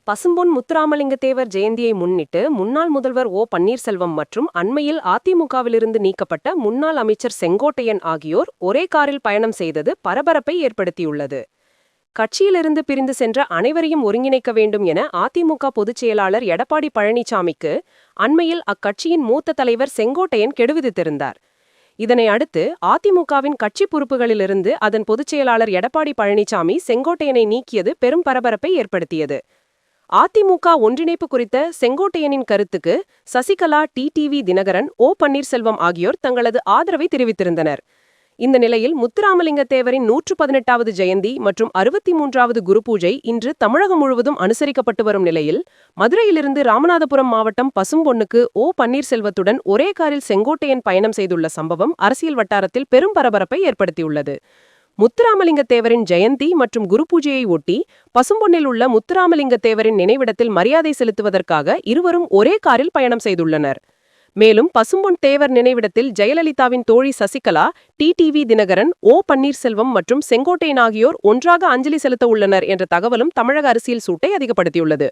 பசும்பொன் முத்துராமலிங்க தேவர் ஜெயந்தியை முன்னிட்டு முன்னாள் முதல்வர் ஓ பன்னீர்செல்வம் மற்றும் அண்மையில் அதிமுகவிலிருந்து நீக்கப்பட்ட முன்னாள் அமைச்சர் செங்கோட்டையன் ஆகியோர் ஒரே காரில் பயணம் செய்தது பரபரப்பை ஏற்படுத்தியுள்ளது. கட்சியிலிருந்து பிரிந்து சென்ற அனைவரையும் ஒருங்கிணைக்க வேண்டும் என அதிமுக பொதுச் செயலாளர் எடப்பாடி பழனிசாமிக்கு அண்மையில் அக்கட்சியின் மூத்த தலைவர் செங்கோட்டையன் கெடுவிதித்திருந்தார். இதனை அடுத்து அதிமுகவின் கட்சி பொறுப்புகளிலிருந்து அதன் பொதுச் செயலாளர் எடப்பாடி பழனிசாமி செங்கோட்டையனை நீக்கியது பெரும் பரபரப்பை ஏற்படுத்தியது. அதிமுக ஒன்றிணைப்பு குறித்த செங்கோட்டையனின் கருத்துக்கு சசிகலா, டிடிவி தினகரன், ஓ பன்னீர்செல்வம் ஆகியோர் தங்களது ஆதரவை தெரிவித்திருந்தனர். இந்த நிலையில் முத்துராமலிங்க தேவரின் 118வது ஜெயந்தி மற்றும் 63வது குருபூஜை இன்று தமிழகம் முழுவதும் அனுசரிக்கப்பட்டு வரும் நிலையில் மதுரையிலிருந்து ராமநாதபுரம் மாவட்டம் பசும்பொன்னுக்கு ஓ பன்னீர்செல்வத்துடன் ஒரே காரில் செங்கோட்டையன் பயணம் செய்துள்ள சம்பவம் அரசியல் வட்டாரத்தில் பெரும் பரபரப்பை ஏற்படுத்தியுள்ளது. முத்துராமலிங்க தேவரின் ஜெயந்தி மற்றும் குருபூஜையை ஒட்டி பசும்பொன்னில் உள்ள முத்துராமலிங்க தேவரின் நினைவிடத்தில் மரியாதை செலுத்துவதற்காக இருவரும் ஒரே காரில் பயணம் செய்துள்ளனர். மேலும் பசும்பொன் தேவர் நினைவிடத்தில் ஜெயலலிதாவின் தோழி சசிகலா, டிடிவி தினகரன், ஓ பன்னீர்செல்வம் மற்றும் செங்கோட்டையன் ஆகியோர் ஒன்றாக அஞ்சலி செலுத்த உள்ளனர் என்ற தகவலும் தமிழக அரசியல் சூட்டை அதிகப்படுத்தியுள்ளது.